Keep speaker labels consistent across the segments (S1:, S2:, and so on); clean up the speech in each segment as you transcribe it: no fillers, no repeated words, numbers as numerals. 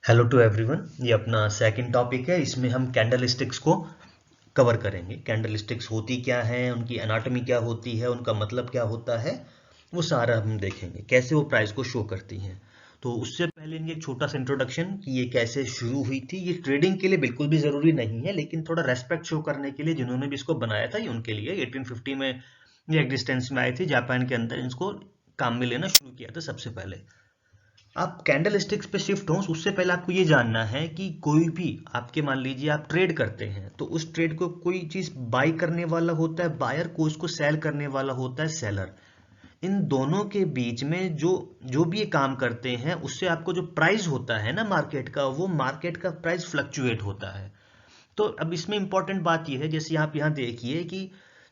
S1: Hello to everyone. ये अपना second topic है। इसमें हम कैंडलस्टिक्स को कवर करेंगे। कैंडलस्टिक्स होती क्या है, उनकी एनाटॉमी क्या होती है, उनका मतलब क्या होता है, वो सारा हम देखेंगे। कैसे वो प्राइस को शो करती हैं। तो उससे पहले इनकी एक छोटा सा इंट्रोडक्शन कि ये कैसे शुरू हुई थी। ये ट्रेडिंग के लिए बिल्कुल भी ज़रूरी नहीं है, लेकिन थोड़ा रेस्पेक्ट शो करने के लिए जिन्होंने भी इसको बनाया था, ये उनके लिए 1850 में ये एग्जिस्टेंस में आई थी। जापान के अंदर इसको काम में लेना शुरू किया था सबसे पहले। आप कैंडल स्टिक्स पे शिफ्ट हो उससे पहले आपको ये जानना है कि कोई भी आपके, मान लीजिए आप ट्रेड करते हैं, तो उस ट्रेड को कोई चीज बाई करने वाला होता है बायर, को उसको सेल करने वाला होता है सेलर। इन दोनों के बीच में जो जो भी ये काम करते हैं, उससे आपको जो प्राइस होता है ना मार्केट का, वो मार्केट का प्राइस फ्लक्चुएट होता है। तो अब इसमें इंपॉर्टेंट बात यह है, जैसे आप यहाँ देखिए कि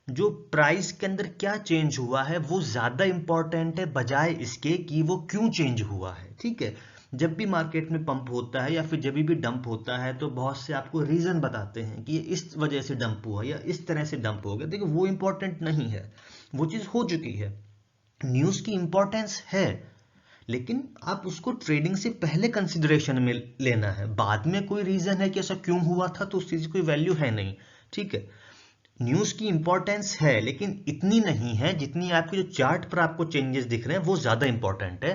S1: जो प्राइस के अंदर क्या चेंज हुआ है वो ज्यादा इंपॉर्टेंट है बजाय इसके कि वो क्यों चेंज हुआ है। ठीक है। जब भी मार्केट में पंप होता है या फिर जब भी डंप होता है, तो बहुत से आपको रीजन बताते हैं कि ये इस वजह से डंप हुआ या इस तरह से डंप हो गया। देखिए वो इंपॉर्टेंट नहीं है, वो चीज हो चुकी है। न्यूज की इंपॉर्टेंस है, लेकिन आप उसको ट्रेडिंग से पहले कंसिडरेशन में लेना है। बाद में कोई रीजन है कि ऐसा क्यों हुआ था, तो उस चीज की कोई वैल्यू है नहीं। ठीक है। न्यूज की इंपॉर्टेंस है, लेकिन इतनी नहीं है जितनी आपके जो चार्ट पर आपको चेंजेस दिख रहे हैं वो ज्यादा इंपॉर्टेंट है।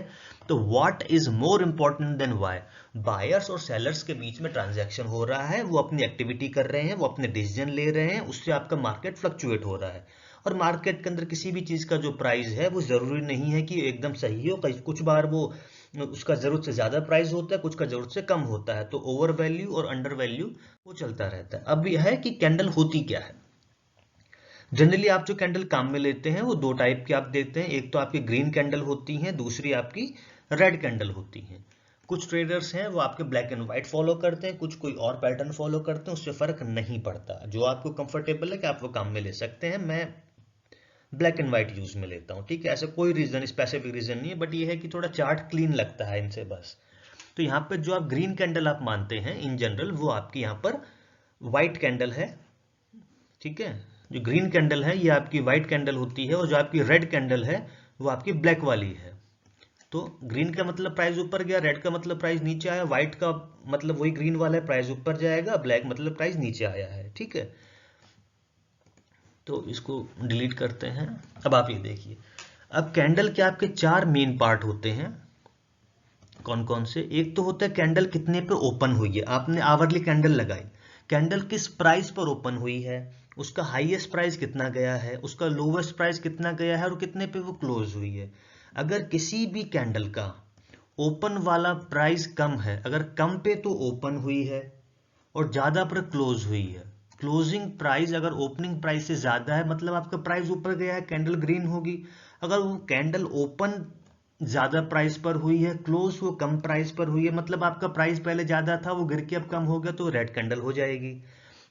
S1: तो what is more important than why. Buyers और सेलर्स के बीच में ट्रांजैक्शन हो रहा है, वो अपनी एक्टिविटी कर रहे हैं, वो अपने डिसीजन ले रहे हैं, उससे आपका मार्केट फ्लक्चुएट हो रहा है। और मार्केट के अंदर किसी भी चीज का जो प्राइस है वो जरूरी नहीं है कि एकदम सही हो। कुछ बार वो उसका जरूरत से ज्यादा प्राइस होता है, कुछ का जरूरत से कम होता है। तो ओवर वैल्यू और अंडर वैल्यू वो चलता रहता है। अब यह है कि कैंडल होती क्या है। जनरली आप जो कैंडल काम में लेते हैं वो दो टाइप की आप देखते हैं। एक तो आपकी ग्रीन कैंडल होती हैं, दूसरी आपकी रेड कैंडल होती हैं। कुछ ट्रेडर्स हैं वो आपके ब्लैक एंड व्हाइट फॉलो करते हैं, कुछ कोई और पैटर्न फॉलो करते हैं, उससे फर्क नहीं पड़ता। जो आपको कंफर्टेबल है कि आप वो काम में ले सकते हैं। मैं ब्लैक एंड व्हाइट यूज में लेता हूँ। ठीक है। ऐसा कोई रीजन, स्पेसिफिक रीजन नहीं है, बट ये है कि थोड़ा चार्ट क्लीन लगता है इनसे बस। तो यहाँ पर जो आप ग्रीन कैंडल आप मानते हैं इन जनरल, वो आपकी यहाँ पर व्हाइट कैंडल है। ठीक है। जो ग्रीन कैंडल है ये आपकी व्हाइट कैंडल होती है, और जो आपकी रेड कैंडल है वो आपकी ब्लैक वाली है। तो ग्रीन का मतलब प्राइस ऊपर गया, रेड का मतलब प्राइस नीचे आया, व्हाइट का मतलब वही ग्रीन वाला है, प्राइस ऊपर जाएगा, ब्लैक मतलब प्राइस नीचे आया है। ठीक है। तो इसको डिलीट करते हैं। अब आप ये देखिए, अब कैंडल के आपके चार मेन पार्ट होते हैं। कौन कौन से। एक तो होता है कैंडल कितने पे ओपन हुई है। आपने आवरली कैंडल लगाई, कैंडल किस प्राइस पर ओपन हुई है, उसका हाईएस्ट प्राइस कितना गया है, उसका लोवेस्ट प्राइस कितना गया है, और कितने पे वो क्लोज हुई है। अगर किसी भी कैंडल का ओपन वाला प्राइस कम है, अगर कम पे तो ओपन हुई है और ज्यादा पर क्लोज हुई है। क्लोजिंग प्राइस अगर ओपनिंग प्राइस से ज्यादा है, मतलब आपका प्राइस ऊपर गया है, कैंडल ग्रीन होगी। अगर वो कैंडल ओपन ज्यादा प्राइस पर हुई है, क्लोज वो कम प्राइस पर हुई है, मतलब आपका प्राइस पहले ज्यादा था वो गिर के अब कम हो गया, तो रेड कैंडल हो जाएगी।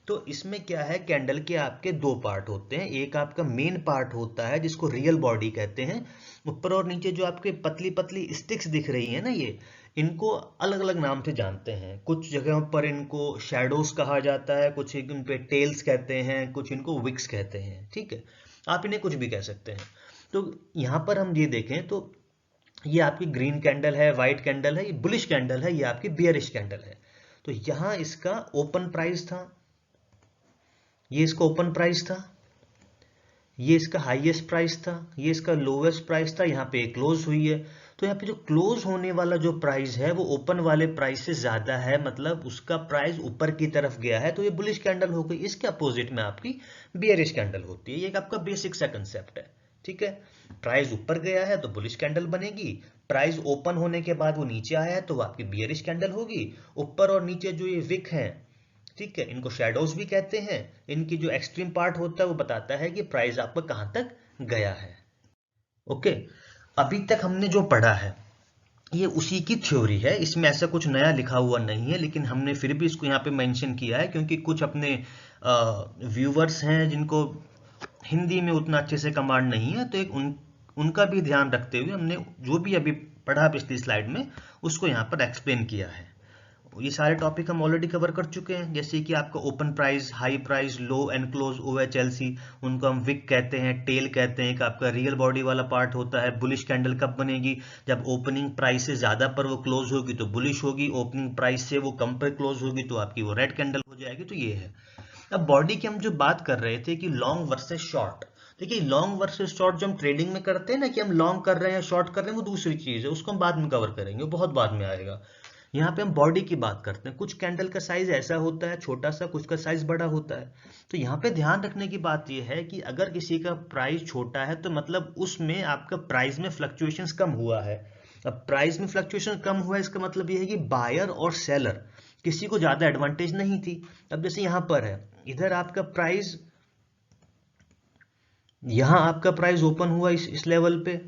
S1: तो इसमें क्या है, कैंडल के आपके दो पार्ट होते हैं। एक आपका मेन पार्ट होता है जिसको रियल बॉडी कहते हैं। ऊपर और नीचे जो आपके पतली पतली स्टिक्स दिख रही है ना, ये इनको अलग अलग नाम से जानते हैं। कुछ जगहों पर इनको शैडोज कहा जाता है, कुछ इन पे टेल्स कहते हैं, कुछ इनको विक्स कहते हैं। ठीक है। आप इन्हें कुछ भी कह सकते हैं। तो यहाँ पर हम ये देखें तो ये आपकी ग्रीन कैंडल है, व्हाइट कैंडल है, ये बुलिश कैंडल है, ये आपकी बियरिश कैंडल है। तो यहां इसका ओपन प्राइस था, ये इसका ओपन प्राइस था, ये इसका हाईएस्ट प्राइस था, ये इसका लोवेस्ट प्राइस था, यहाँ पे क्लोज हुई है। तो यहाँ पे जो क्लोज होने वाला जो प्राइस है वो ओपन वाले प्राइस से ज्यादा है, मतलब उसका प्राइस ऊपर की तरफ गया है, तो ये बुलिश कैंडल हो गई। इसके अपोजिट में आपकी बियरिश कैंडल होती है। ये एक आपका बेसिक सा कंसेप्ट है। ठीक है। प्राइस ऊपर गया है तो बुलिश कैंडल बनेगी, प्राइस ओपन होने के बाद वो नीचे आया है तो वो आपकी बियरिश कैंडल होगी। ऊपर और नीचे जो ये विक है, ठीक है, इनको शैडोज भी कहते हैं। इनकी जो एक्सट्रीम पार्ट होता है वो बताता है कि प्राइस आपका कहां तक गया है। ओके। अभी तक हमने जो पढ़ा है ये उसी की थ्योरी है, इसमें ऐसा कुछ नया लिखा हुआ नहीं है, लेकिन हमने फिर भी इसको यहाँ पे मेंशन किया है क्योंकि कुछ अपने व्यूवर्स हैं जिनको हिंदी में उतना अच्छे से कमांड नहीं है, तो एक उनका भी ध्यान रखते हुए हमने जो भी अभी पढ़ा पिछली स्लाइड में उसको यहाँ पर एक्सप्लेन किया है। ये सारे टॉपिक हम ऑलरेडी कवर कर चुके हैं, जैसे कि आपका open price, high price, low and close, OHLC, उनको हम विक कहते हैं, टेल कहते हैं, कि आपका रियल बॉडी वाला पार्ट होता है। बुलिश कैंडल कब बनेगी? जब ओपनिंग प्राइस से ज़्यादा पर वो क्लोज होगी तो बुलिश होगी, ओपनिंग प्राइस से वो कम पर क्लोज होगी तो आपकी वो रेड कैंडल हो जाएगी। तो ये है। अब बॉडी की हम जो बात कर रहे थे कि लॉन्ग वर्सेस शॉर्ट, देखिए लॉन्ग वर्सेस शॉर्ट जो हम ट्रेडिंग में करते हैं ना, कि हम लॉन्ग कर रहे हैं शॉर्ट कर रहे हैं, वो दूसरी चीज़ है, उसको हम बाद में कवर करेंगे, वो बहुत बाद में आएगा। यहाँ पे हम बॉडी की बात करते हैं। कुछ कैंडल का साइज ऐसा होता है छोटा सा, कुछ का साइज बड़ा होता है। तो यहाँ पे ध्यान रखने की बात यह है कि अगर किसी का प्राइस छोटा है तो मतलब उसमें आपका प्राइस में फ्लक्चुएशंस कम हुआ है। अब प्राइस में फ्लक्चुएशन कम हुआ है, इसका मतलब यह है कि बायर और सेलर किसी को ज्यादा एडवांटेज नहीं थी। अब जैसे यहाँ पर है, इधर आपका प्राइस, यहाँ आपका प्राइस ओपन हुआ इस लेवल पे,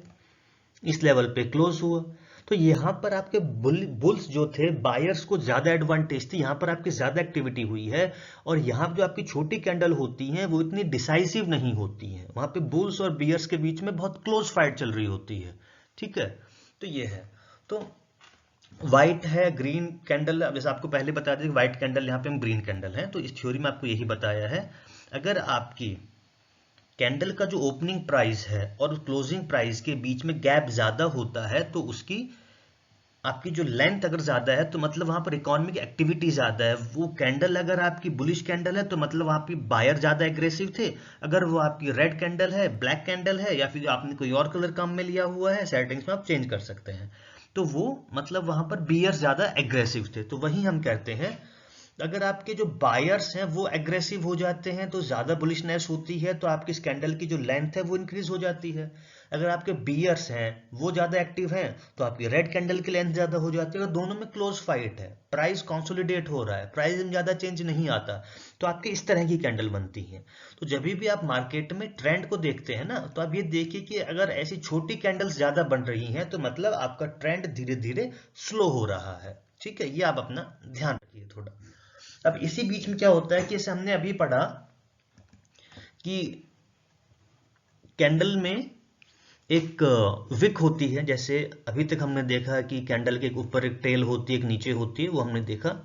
S1: इस लेवल पे क्लोज हुआ, तो यहाँ पर आपके बुल्स जो थे, बायर्स को ज्यादा एडवांटेज थी, यहाँ पर आपकी ज्यादा एक्टिविटी हुई है। और यहाँ जो आपकी छोटी कैंडल होती हैं वो इतनी डिसाइसिव नहीं होती हैं, वहां पे बुल्स और बियर्स के बीच में बहुत क्लोज फाइट चल रही होती है। ठीक है, तो ये है। तो व्हाइट है, ग्रीन कैंडल, अब जैसे आपको पहले बता दें व्हाइट कैंडल, यहाँ पे हम ग्रीन कैंडल है, तो इस थ्योरी में आपको यही बताया है। अगर आपकी कैंडल का जो ओपनिंग प्राइस है और क्लोजिंग प्राइस के बीच में गैप ज्यादा होता है तो उसकी आपकी जो लेंथ अगर ज्यादा है तो मतलब वहां पर इकोनॉमिक एक्टिविटी ज्यादा है। वो कैंडल अगर आपकी बुलिश कैंडल है तो मतलब वहां पे बायर ज्यादा एग्रेसिव थे। अगर वो आपकी रेड कैंडल है, ब्लैक कैंडल है, या फिर आपने कोई और कलर काम में लिया हुआ है, सेटिंग्स में आप चेंज कर सकते हैं, तो वो मतलब वहां पर बियर ज्यादा एग्रेसिव थे। तो वही हम कहते हैं, अगर आपके जो बायर्स हैं वो एग्रेसिव हो जाते हैं तो ज्यादा बुलिशनेस होती है, तो आपकी इस कैंडल की जो लेंथ है वो इंक्रीज हो जाती है। अगर आपके बियर्स हैं वो ज्यादा एक्टिव हैं तो आपकी रेड कैंडल की लेंथ ज्यादा हो जाती है। और दोनों में क्लोज फाइट है, प्राइस कंसोलिडेट हो रहा है, प्राइस में ज्यादा चेंज नहीं आता, तो आपके इस तरह की कैंडल बनती है। तो जब भी आप मार्केट में ट्रेंड को देखते हैं ना, तो आप ये देखिए कि अगर ऐसी छोटी कैंडल्स ज्यादा बन रही हैं तो मतलब आपका ट्रेंड धीरे धीरे स्लो हो रहा है। ठीक है, ये आप अपना ध्यान रखिए थोड़ा। अब इसी बीच में क्या होता है कि जैसे हमने अभी पढ़ा कि कैंडल में एक विक होती है, जैसे अभी तक हमने देखा कि कैंडल के ऊपर एक टेल होती है, एक नीचे होती है, वो हमने देखा।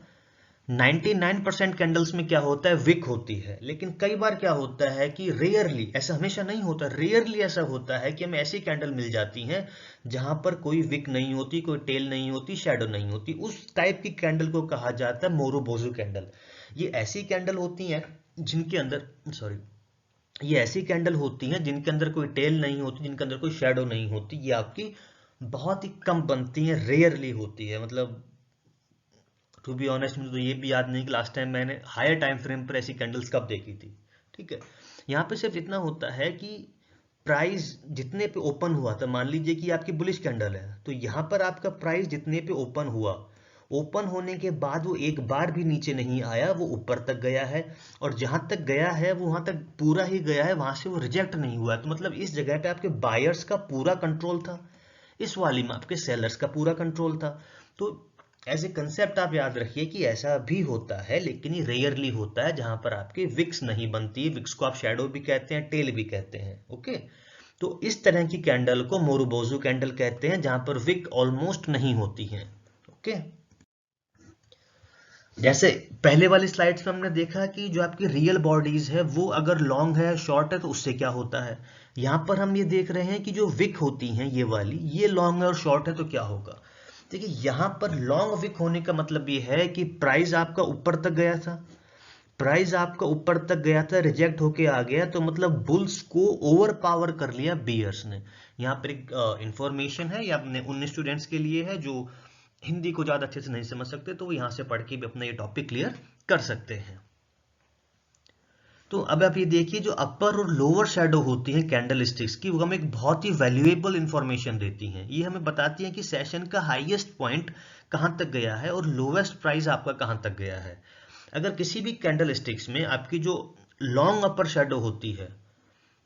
S1: 99% कैंडल्स में क्या होता है, विक होती है। लेकिन कई बार क्या होता है कि रेयरली, ऐसा हमेशा नहीं होता, रेयरली ऐसा होता है कि हमें ऐसी कैंडल मिल जाती हैं जहां पर कोई विक नहीं होती, कोई टेल नहीं होती, शैडो नहीं होती। उस टाइप की कैंडल को कहा जाता है मोरोबोजू कैंडल। ये ऐसी कैंडल होती हैं जिनके अंदर, सॉरी, ये ऐसी कैंडल होती हैं जिनके अंदर कोई टेल नहीं होती, जिनके अंदर कोई शैडो नहीं होती। ये आपकी बहुत ही कम बनती हैं, रेयरली होती है। मतलब टू बी ऑनेस्ट मुझे तो ये भी याद नहीं कि लास्ट टाइम मैंने हायर टाइम फ्रेम पर ऐसी कैंडल्स कब देखी थी। ठीक है, यहाँ पे सिर्फ इतना होता है कि प्राइस जितने पे ओपन हुआ था, मान लीजिए कि आपकी बुलिश कैंडल है, तो यहाँ पर आपका प्राइस जितने पे ओपन हुआ, ओपन होने के बाद वो एक बार भी नीचे नहीं आया, वो ऊपर तक गया है। और जहां तक गया है वो वहां तक पूरा ही गया है, वहां से वो रिजेक्ट नहीं हुआ है। तो मतलब इस जगह पे आपके बायर्स का पूरा कंट्रोल था, इस वाली में आपके सेलर्स का पूरा कंट्रोल था। तो एज ए कंसेप्ट आप याद रखिए कि ऐसा भी होता है, लेकिन ये रेयरली होता है जहां पर आपकी विक्स नहीं बनती। विक्स को आप शैडो भी कहते हैं, टेल भी कहते हैं। ओके, तो इस तरह की कैंडल को मोरोबोजू कैंडल कहते हैं, जहां पर विक ऑलमोस्ट नहीं होती है। ओके, जैसे पहले वाली स्लाइड्स में हमने देखा कि जो आपकी रियल बॉडीज है वो अगर लॉन्ग है, शॉर्ट है, तो उससे क्या होता है। यहां पर हम ये देख रहे हैं कि जो विक होती हैं ये वाली, ये लॉन्ग है और शॉर्ट है, तो क्या होगा। देखिए यहां पर लॉन्ग विक होने का मतलब ये है कि प्राइस आपका ऊपर तक गया था, प्राइस आपका ऊपर तक गया था, रिजेक्ट होके आ गया, तो मतलब बुल्स को ओवर पावर कर लिया बियर्स ने। यहाँ पर एक इंफॉर्मेशन है, ये अपने उन स्टूडेंट्स के लिए है जो हिंदी को ज्यादा अच्छे से नहीं समझ सकते, तो वो यहां से पढ़ के भी अपना ये टॉपिक क्लियर कर सकते हैं। तो अब आप ये देखिए, जो अपर और लोअर शैडो होती हैं कैंडल स्टिक्स की, वो हमें एक बहुत ही वैल्यूएबल इंफॉर्मेशन देती हैं। ये हमें बताती हैं कि सेशन का हाईएस्ट पॉइंट कहां तक गया है और लोवेस्ट प्राइस आपका कहां तक गया है। अगर किसी भी कैंडल स्टिक्स में आपकी जो लॉन्ग अपर शैडो होती है,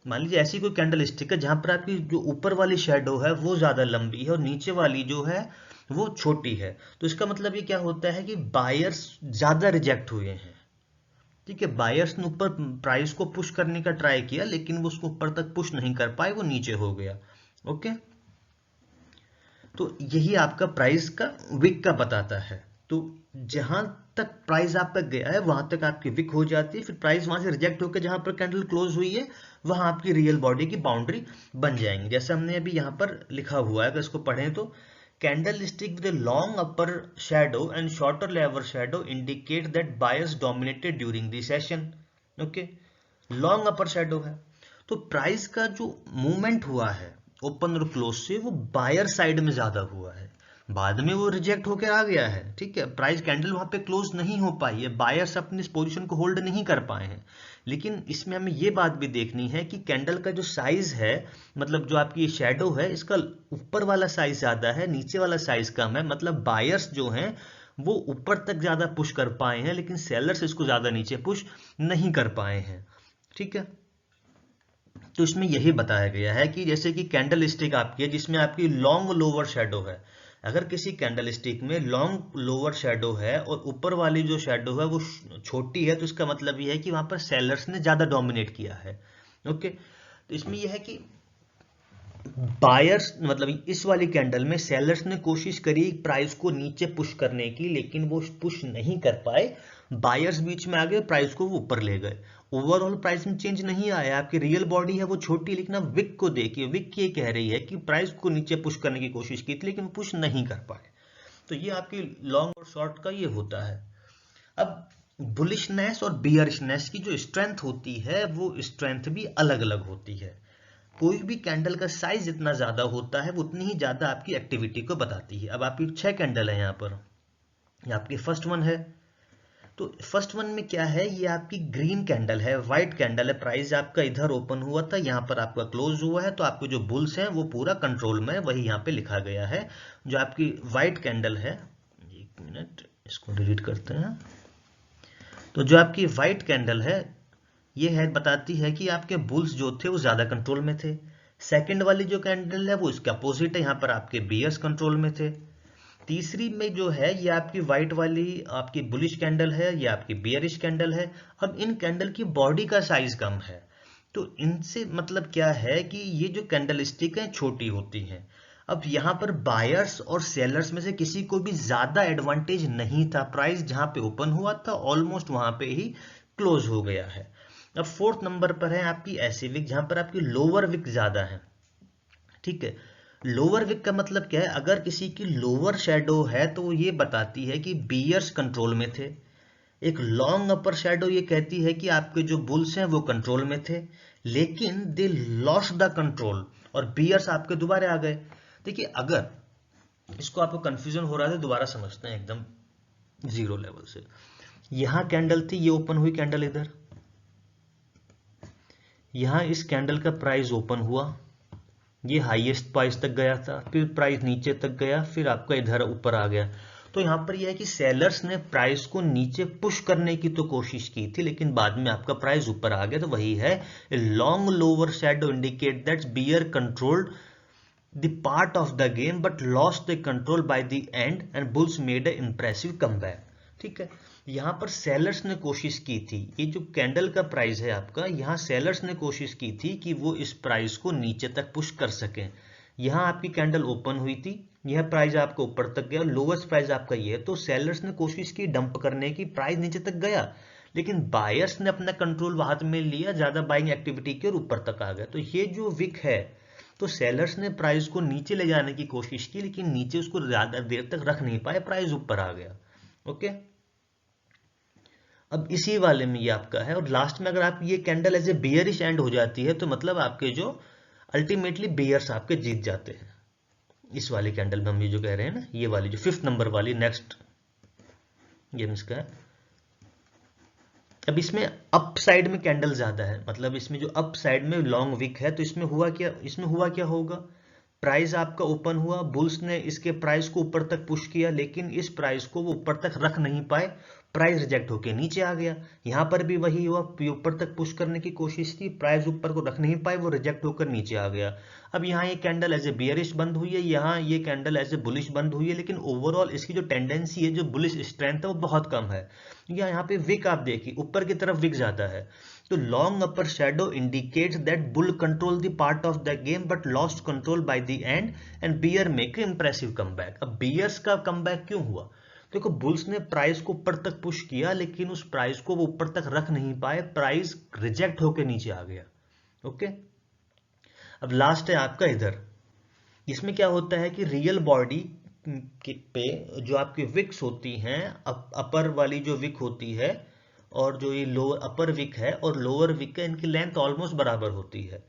S1: मान लीजिए ऐसी कोई कैंडल स्टिक है जहां पर आपकी जो ऊपर वाली शैडो है वो ज्यादा लंबी है और नीचे वाली जो है वो छोटी है, तो इसका मतलब ये क्या होता है कि बायर्स ज्यादा रिजेक्ट हुए हैं। ठीक है, बायर्स ने ऊपर प्राइस को पुश करने का ट्राई किया, लेकिन वो उसको ऊपर तक पुश नहीं कर पाए, वो नीचे हो गया। ओके, तो यही आपका प्राइस का विक का बताता है। तो जहां तक प्राइस आपका गया है वहां तक आपकी विक हो जाती है, फिर प्राइस वहां से रिजेक्ट होकर जहां पर कैंडल क्लोज हुई है वहां आपकी रियल बॉडी की बाउंड्री बन जाएंगी। जैसे हमने अभी यहाँ पर लिखा हुआ है, अगर इसको पढ़ें तो candle stick with long upper shadow and shorter lower shadow indicate that buyers dominated during the session. Okay, long upper shadow है तो प्राइस का जो मूवमेंट हुआ है ओपन और क्लोज से वो बायर साइड में ज्यादा हुआ है, बाद में वो रिजेक्ट होकर आ गया है। ठीक है, प्राइस कैंडल वहां पे क्लोज नहीं हो पाई है, बायर्स अपनी इस पोजीशन को होल्ड नहीं कर पाए हैं। लेकिन इसमें हमें ये बात भी देखनी है कि कैंडल का जो साइज है, मतलब जो आपकी शेडो है, इसका ऊपर वाला साइज ज्यादा है, नीचे वाला साइज कम है। मतलब बायर्स जो हैं वो ऊपर तक ज्यादा पुश कर पाए हैं, लेकिन सेलर्स इसको ज्यादा नीचे पुश नहीं कर पाए हैं। ठीक है, तो इसमें यही बताया गया है कि जैसे कि कैंडल स्टिक आपकी है जिसमें आपकी लॉन्ग लोअर शेडो है, अगर किसी कैंडल स्टिक में लॉन्ग लोअर शेडो है और ऊपर वाली जो शेडो है वो छोटी है, तो इसका मतलब ये है कि वहां पर सेलर्स ने ज्यादा डोमिनेट किया है। ओके, तो इसमें यह है कि बायर्स, मतलब इस वाली कैंडल में सेलर्स ने कोशिश करी प्राइस को नीचे पुश करने की, लेकिन वो पुश नहीं कर पाए, बायर्स बीच में आ गए, प्राइस को वो ऊपर ले गए। ओवरऑल प्राइस में चेंज नहीं आया, आपकी रियल बॉडी है वो छोटी, लेकिन अब विक को देखिए, विक ये कह रही है कि प्राइस को नीचे पुश करने की कोशिश की थी लेकिन पुश नहीं कर पाए। तो ये आपकी लॉन्ग और शॉर्ट का ये होता है। अब बुलिशनेस और बियरिशनेस की जो स्ट्रेंथ होती है वो स्ट्रेंथ भी अलग अलग होती है। कोई भी कैंडल का साइज जितना ज्यादा होता है वो उतनी ही ज्यादा आपकी एक्टिविटी को बताती है। अब आपकी 6 कैंडल है यहाँ पर, ये आपकी फर्स्ट वन है। तो फर्स्ट वन में क्या है, ये आपकी ग्रीन कैंडल है, व्हाइट कैंडल है, प्राइस आपका इधर ओपन हुआ था, यहाँ पर आपका क्लोज हुआ है, तो आपके जो बुल्स हैं वो पूरा कंट्रोल में, वही यहाँ पे लिखा गया है। जो आपकी व्हाइट कैंडल है, एक मिनट इसको डिलीट करते हैं। तो जो आपकी व्हाइट कैंडल है ये है, बताती है कि आपके बुल्स जो थे वो ज्यादा कंट्रोल में थे। सेकंड वाली जो कैंडल है वो इसका अपोजिट है, यहाँ पर आपके बियर्स कंट्रोल में थे। तीसरी में जो है ये आपकी व्हाइट वाली आपकी बुलिश कैंडल है, ये आपकी बियरिश कैंडल है। अब इन कैंडल की बॉडी का साइज कम है, तो इनसे मतलब क्या है कि ये जो कैंडल स्टिक है छोटी होती हैं। अब यहाँ पर बायर्स और सेलर्स में से किसी को भी ज्यादा एडवांटेज नहीं था, प्राइस जहां पे ओपन हुआ था ऑलमोस्ट वहां पे ही क्लोज हो गया है। अब फोर्थ नंबर पर है आपकी ऐसी विक जहां पर आपकी लोअर विक ज्यादा है। ठीक है, लोअर विक का मतलब क्या है, अगर किसी की लोअर शेडो है तो वो ये बताती है कि बियर्स कंट्रोल में थे। एक लॉन्ग अपर शेडो ये कहती है कि आपके जो बुल्स हैं वो कंट्रोल में थे, लेकिन दे लॉस्ट द कंट्रोल और बियर्स आपके दोबारा आ गए। देखिए, अगर इसको आपको कंफ्यूजन हो रहा है तो दोबारा समझते हैं एकदम जीरो लेवल से। यहां कैंडल थी, ये ओपन हुई कैंडल इधर, यहां इस कैंडल का प्राइस ओपन हुआ, ये हाईएस्ट प्राइस तक गया था, फिर प्राइस नीचे तक गया, फिर आपका इधर ऊपर आ गया। तो यहां पर यह है कि सेलर्स ने प्राइस को नीचे पुश करने की तो कोशिश की थी, लेकिन बाद में आपका प्राइस ऊपर आ गया। तो वही है, long lower shadow indicate that bear controlled the part of the game but lost the control by the end and bulls made a impressive comeback. ठीक है, यहां पर सेलर्स ने कोशिश की थी, ये जो कैंडल का प्राइस है आपका, यहां सेलर्स ने कोशिश की थी कि वो इस प्राइस को नीचे तक पुश कर सकें। यहां आपकी कैंडल ओपन हुई थी, यह प्राइस आपका ऊपर तक गया, लोवेस्ट प्राइस आपका ये है, तो सेलर्स ने कोशिश की डंप करने की, प्राइस नीचे तक गया, लेकिन बायर्स ने अपना कंट्रोल हाथ में लिया, ज्यादा बाइंग एक्टिविटी की और ऊपर तक आ गया। तो ये जो विक है, तो सेलर्स ने प्राइस को नीचे ले जाने की कोशिश की, लेकिन नीचे उसको ज्यादा देर तक रख नहीं पाए, प्राइस ऊपर आ गया। ओके, अब इसी वाले में ये आपका है। और लास्ट में अगर आप ये candle as a bearish end हो जाती है तो मतलब आपके जो अल्टीमेटली बियर्स आपके जीत जाते हैं। इस वाली कैंडल में हम ये जो कह रहे हैं ना, ये वाली जो 5th नंबर वाली, नेक्स्ट ये इसका है। अब इसमें अप साइड में कैंडल ज्यादा है, मतलब इसमें जो अप साइड में लॉन्ग विक है, तो इसमें हुआ क्या होगा, प्राइस आपका ओपन हुआ, बुल्स ने इसके प्राइस को ऊपर तक पुश किया, लेकिन इस प्राइस को वो ऊपर तक रख नहीं पाए, प्राइस रिजेक्ट होके नीचे आ गया। यहां पर भी वही हुआ, ऊपर तक पुश करने की कोशिश की, प्राइस ऊपर को रख नहीं पाए, वो रिजेक्ट होकर नीचे आ गया। अब यहाँ ये कैंडल एज ए बियरिश बंद हुई है, यहाँ ये कैंडल एज ए बुलिश बंद हुई है, लेकिन ओवरऑल इसकी जो टेंडेंसी है, जो बुलिश स्ट्रेंथ है, वो बहुत कम है। यहाँ पे विक आप देखिए, ऊपर की तरफ विक ज्यादा है। तो long upper shadow indicates that bull control the part of the game but lost control by the end and bear make impressive comeback. अब बियर्स का कमबैक क्यों हुआ, देखो बुल्स ने प्राइस को ऊपर तक पुश किया, लेकिन उस प्राइस को वो ऊपर तक रख नहीं पाए, प्राइस रिजेक्ट होकर नीचे आ गया। ओके, अब लास्ट है आपका इधर। इसमें क्या होता है कि रियल बॉडी पे जो आपकी विक्स होती हैं, अपर वाली जो विक होती है और जो ये लोअर अपर विक है और लोअर विक है, इनकी लेंथ ऑलमोस्ट बराबर होती है।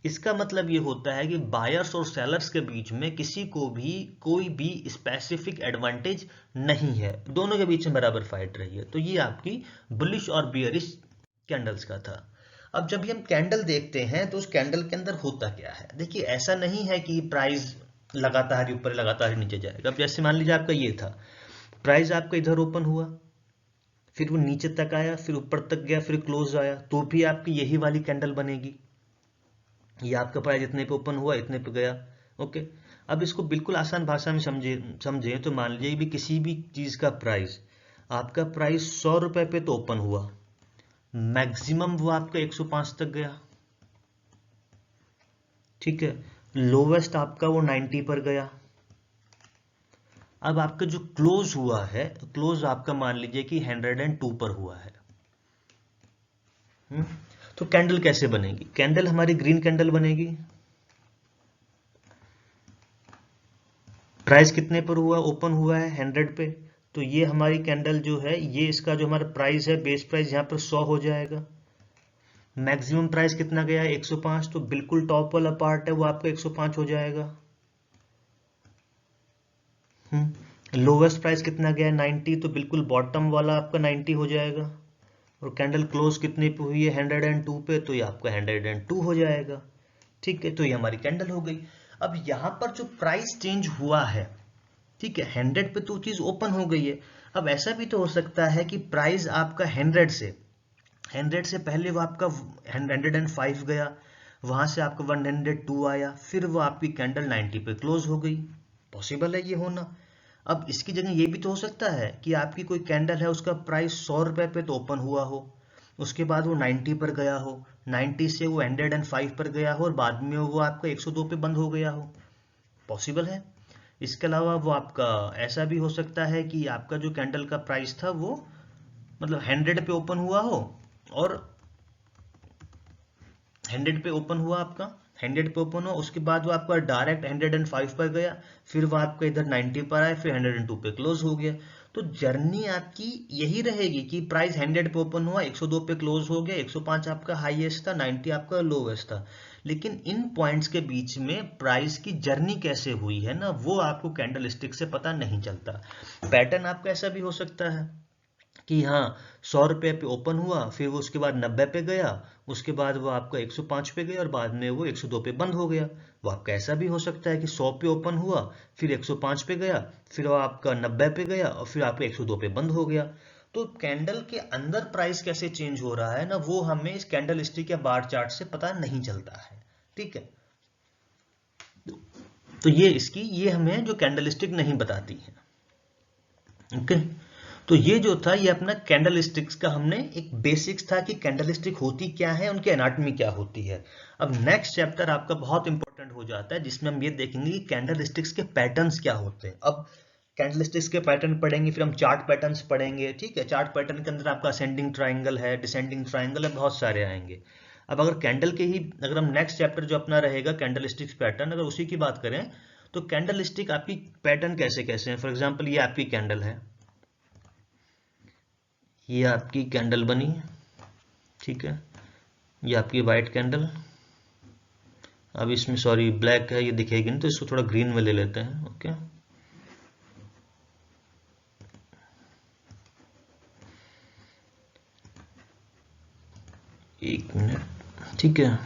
S1: इसका मतलब ये होता है कि बायर्स और सेलर्स के बीच में किसी को भी कोई भी स्पेसिफिक एडवांटेज नहीं है, दोनों के बीच में बराबर फाइट रही है। तो ये आपकी बुलिश और बियरिश कैंडल्स का था। अब जब भी हम कैंडल देखते हैं तो उस कैंडल के अंदर होता क्या है, देखिए ऐसा नहीं है कि प्राइस लगातार ऊपर लगातार नीचे जाएगा। अब जैसे मान लीजिए आपका ये था, प्राइस आपका इधर ओपन हुआ, फिर वो नीचे तक आया, फिर ऊपर तक गया, फिर क्लोज आया, तो भी आपकी यही वाली कैंडल बनेगी। ये आपका प्राइस इतने पे ओपन हुआ, इतने पे गया। ओके, अब इसको बिल्कुल आसान भाषा में समझे तो मान लीजिए भी किसी भी चीज का प्राइस, आपका प्राइस 100 रुपए पे तो ओपन हुआ, मैक्सिमम वो आपका 105 तक गया, ठीक है, लोवेस्ट आपका वो 90 पर गया। अब आपका जो क्लोज हुआ है, क्लोज आपका मान लीजिए कि 102 पर हुआ है। तो कैंडल कैसे बनेगी, कैंडल हमारी ग्रीन कैंडल बनेगी। प्राइस कितने पर हुआ, ओपन हुआ है 100 पे, तो ये हमारी कैंडल जो है, ये इसका जो हमारा प्राइस है, बेस प्राइस यहाँ पर 100 हो जाएगा। मैक्सिमम प्राइस कितना गया है 105, तो बिल्कुल टॉप वाला पार्ट है वो आपका 105 हो जाएगा। लोवेस्ट प्राइस कितना गया है 90, तो बिल्कुल बॉटम वाला आपका 90 हो जाएगा। और कैंडल क्लोज कितने पे हुई है 102 पे, तो ये आपका 102 हो जाएगा। ठीक है, तो ये हमारी कैंडल हो गई। अब यहां पर जो प्राइस चेंज हुआ है, ठीक है, 100 पे तो चीज ओपन हो गई है। अब ऐसा भी तो हो सकता है कि प्राइस आपका 100 से पहले वो आपका 105 गया, वहां से आपका 102 आया, फिर वो आपकी कैंडल 90 पे क्लोज हो गई। पॉसिबल है ये होना। अब इसकी जगह ये भी तो हो सकता है कि आपकी कोई कैंडल है, उसका प्राइस 100 रुपए पे तो ओपन हुआ हो, उसके बाद वो 90 पर गया हो, 90 से वो 105 पर गया हो और बाद में वो आपका 102 पे बंद हो गया हो। पॉसिबल है। इसके अलावा वो आपका ऐसा भी हो सकता है कि आपका जो कैंडल का प्राइस था वो मतलब 100 पे ओपन हुआ हो और 100 पे ओपन हुआ आपका, 100 पे ओपन हुआ, उसके बाद वो आपका डायरेक्ट 105 पर गया, फिर वो आपका इधर 90 पर आया, फिर 102 पे क्लोज हो गया। तो जर्नी आपकी यही रहेगी कि प्राइस 100 पे ओपन हुआ, 102 पे क्लोज हो गया, 105 आपका हाईएस्ट था, 90 आपका लोवेस्ट था। लेकिन इन पॉइंट्स के बीच में प्राइस की जर्नी कैसे हुई है ना, वो आपको कैंडल स्टिक से पता नहीं चलता। पैटर्न आपका ऐसा भी हो सकता है कि हाँ 100 रुपये पे ओपन हुआ, फिर वो उसके बाद 90 पे गया, उसके बाद वो आपका 105 पे गया और बाद में वो 102 पे बंद हो गया। वो आपका ऐसा भी हो सकता है कि 100 पे ओपन हुआ, फिर 105 पे गया, फिर वो आपका 90 पे गया और फिर आपका 102 पे बंद हो गया। तो कैंडल के अंदर प्राइस कैसे चेंज हो रहा है ना, वो हमें इस कैंडल स्टिक या बार चार्ट से पता नहीं चलता है। ठीक है, तो ये हमें जो कैंडल स्टिक नहीं बताती है। ओके, तो ये जो था ये अपना कैंडल स्टिक्स का हमने एक बेसिक्स था कि कैंडल स्टिक होती क्या है, उनकी एनाटॉमी क्या होती है। अब नेक्स्ट चैप्टर आपका बहुत इंपॉर्टेंट हो जाता है जिसमें हम ये देखेंगे कि कैंडल स्टिक्स के पैटर्न्स क्या होते हैं। अब कैंडल स्टिक्स के पैटर्न पढ़ेंगे, फिर हम चार्ट पैटर्न्स पढ़ेंगे। ठीक है, चार्ट पैटर्न के अंदर आपका असेंडिंग ट्राइंगल है, डिसेंडिंग ट्राइंगल है, बहुत सारे आएंगे। अब अगर कैंडल के ही अगर हम नेक्स्ट चैप्टर जो अपना रहेगा कैंडल स्टिक्स पैटर्न, अगर उसी की बात करें तो कैंडल स्टिक आपकी पैटर्न कैसे कैसे हैं। फॉर एग्जाम्पल ये आपकी कैंडल है, ये आपकी कैंडल बनी, ठीक है, ये आपकी वाइट कैंडल। अब इसमें सॉरी ब्लैक है, ये दिखेगी नहीं तो इसको थोड़ा ग्रीन में ले लेते हैं। ओके, एक मिनट, ठीक है,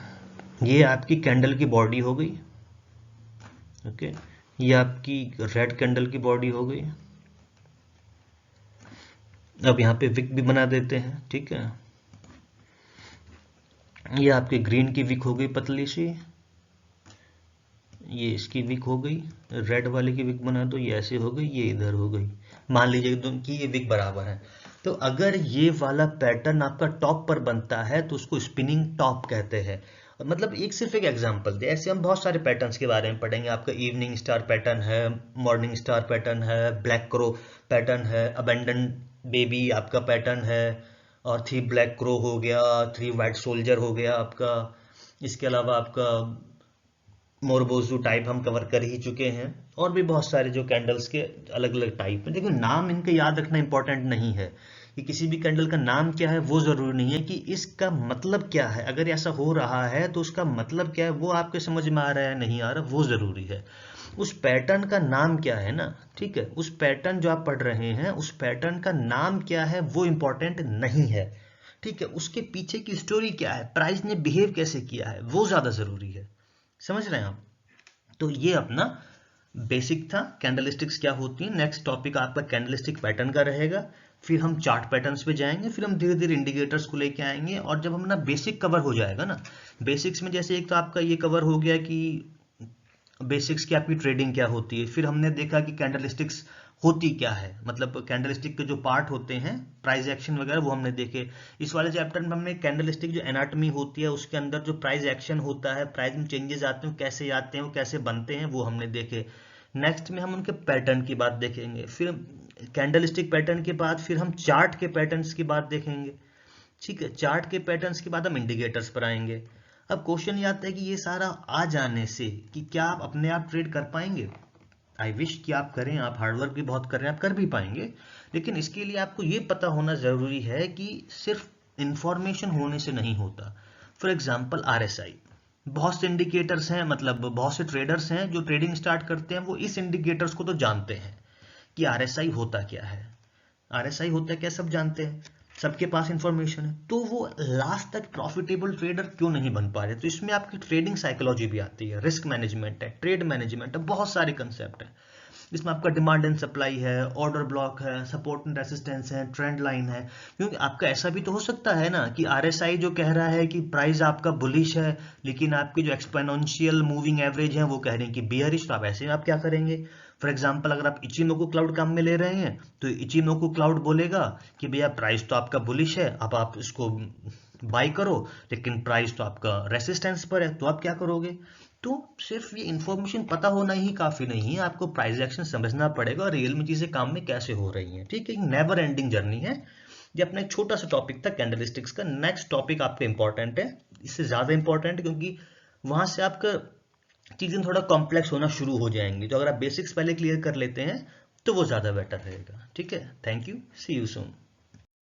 S1: ये आपकी कैंडल की बॉडी हो गई। ओके, ये आपकी रेड कैंडल की बॉडी हो गई। अब यहाँ पे विक भी बना देते हैं। ठीक है, ये आपके ग्रीन की विक हो गई पतली सी, ये इसकी विक हो गई, रेड वाले की विक बना दो, ये ऐसे हो गई, ये इधर हो गई। मान लीजिए एकदम कि ये विक बराबर है। तो अगर ये वाला पैटर्न आपका टॉप पर बनता है तो उसको स्पिनिंग टॉप कहते हैं, मतलब एक सिर्फ एक एग्जांपल दे, ऐसे हम बहुत सारे पैटर्न्स के बारे में पढ़ेंगे। आपका इवनिंग स्टार पैटर्न है, मॉर्निंग स्टार पैटर्न है, ब्लैक क्रो पैटर्न है, अबेंडन बेबी आपका पैटर्न है, और 3 ब्लैक क्रो हो गया, 3 वाइट सोल्जर हो गया आपका। इसके अलावा आपका मोरबोजू टाइप हम कवर कर ही चुके हैं, और भी बहुत सारे जो कैंडल्स के अलग अलग टाइप हैं। देखो नाम इनके याद रखना इंपॉर्टेंट नहीं है कि किसी भी कैंडल का नाम क्या है वो जरूरी नहीं है कि इसका मतलब क्या है। अगर ऐसा हो रहा है तो उसका मतलब क्या है वो आपके समझ में आ रहा है नहीं आ रहा वो जरूरी है। उस पैटर्न का नाम क्या है ना, ठीक है, उस पैटर्न जो आप पढ़ रहे हैं उस पैटर्न का नाम क्या है वो इंपॉर्टेंट नहीं है, ठीक है। उसके पीछे की स्टोरी क्या है, प्राइस ने बिहेव कैसे किया है, वो ज्यादा जरूरी है। समझ रहे हैं आप? तो ये अपना बेसिक था कैंडलस्टिक्स क्या होती है। नेक्स्ट टॉपिक आपका कैंडलस्टिक पैटर्न का रहेगा, फिर हम चार्ट पैटर्न्स पे जाएंगे, फिर हम धीरे धीरे इंडिकेटर्स को लेके आएंगे। और जब अपना बेसिक कवर हो जाएगा ना, बेसिक्स में जैसे एक तो आपका ये कवर हो गया कि बेसिक्स की आपकी ट्रेडिंग क्या होती है, फिर हमने देखा कि कैंडलस्टिक्स होती क्या है, मतलब कैंडलस्टिक के जो पार्ट होते हैं प्राइस एक्शन वगैरह वो हमने देखे। इस वाले चैप्टर में हमने कैंडलस्टिक जो एनाटॉमी होती है उसके अंदर जो प्राइस एक्शन होता है, प्राइस में चेंजेस आते हैं, कैसे आते हैं, वो कैसे बनते हैं, वो हमने देखे। नेक्स्ट में हम उनके पैटर्न की बात देखेंगे, फिर कैंडलस्टिक पैटर्न के बाद फिर हम चार्ट के पैटर्न्स की बात देखेंगे, ठीक है। चार्ट के पैटर्न्स के बाद हम इंडिकेटर्स पर आएंगे। अब क्वेश्चन ये आता है कि ये सारा आ जाने से कि क्या आप अपने आप ट्रेड कर पाएंगे? आई विश कि आप करें, आप हार्डवर्क भी बहुत कर रहे हैं, आप कर भी पाएंगे, लेकिन इसके लिए आपको ये पता होना जरूरी है कि सिर्फ इंफॉर्मेशन होने से नहीं होता। फॉर एग्जाम्पल RSI, बहुत से इंडिकेटर्स हैं, मतलब बहुत से ट्रेडर्स हैं जो ट्रेडिंग स्टार्ट करते हैं, वो इस इंडिकेटर्स को तो जानते हैं कि RSI होता क्या है। RSI होता है क्या सब जानते हैं, सबके पास इंफॉर्मेशन है, तो वो लास्ट तक प्रॉफिटेबल ट्रेडर क्यों नहीं बन पा रहे? तो इसमें आपकी ट्रेडिंग साइकोलॉजी भी आती है, रिस्क मैनेजमेंट है, ट्रेड मैनेजमेंट है, बहुत सारे कंसेप्ट है। इसमें आपका डिमांड एंड सप्लाई है, ऑर्डर ब्लॉक है, सपोर्ट एंड रेसिस्टेंस है, ट्रेंड लाइन है। क्योंकि आपका ऐसा भी तो हो सकता है ना कि RSI जो कह रहा है कि प्राइस आपका बुलिश है, लेकिन आपकी जो एक्सपोनेंशियल मूविंग एवरेज है वो कह रहे हैं कि बियरिश। तो आप ऐसे में आप क्या करेंगे? फॉर एग्जाम्पल अगर आप इचिनोकू क्लाउड काम में ले रहे हैं तो इचिनोकू क्लाउड बोलेगा कि भैया प्राइस तो आपका बुलिश है, अब आप इसको बाय करो, लेकिन प्राइस तो आपका रेसिस्टेंस पर है, तो आप क्या करोगे? तो सिर्फ ये इंफॉर्मेशन पता होना ही काफी नहीं है, आपको प्राइस एक्शन समझना पड़ेगा और रियल में चीजें काम में कैसे हो रही हैं, ठीक है। नेवर एंडिंग जर्नी है ये। अपना एक छोटा सा टॉपिक था कैंडलस्टिक्स का। नेक्स्ट टॉपिक आपका इंपॉर्टेंट है, इससे ज्यादा इंपॉर्टेंट, क्योंकि वहां से आपका चीजें थोड़ा कॉम्प्लेक्स होना शुरू हो जाएंगी। तो अगर आप बेसिक्स पहले क्लियर कर लेते हैं तो वो ज्यादा बेटर रहेगा, ठीक है। Thank you, see you soon.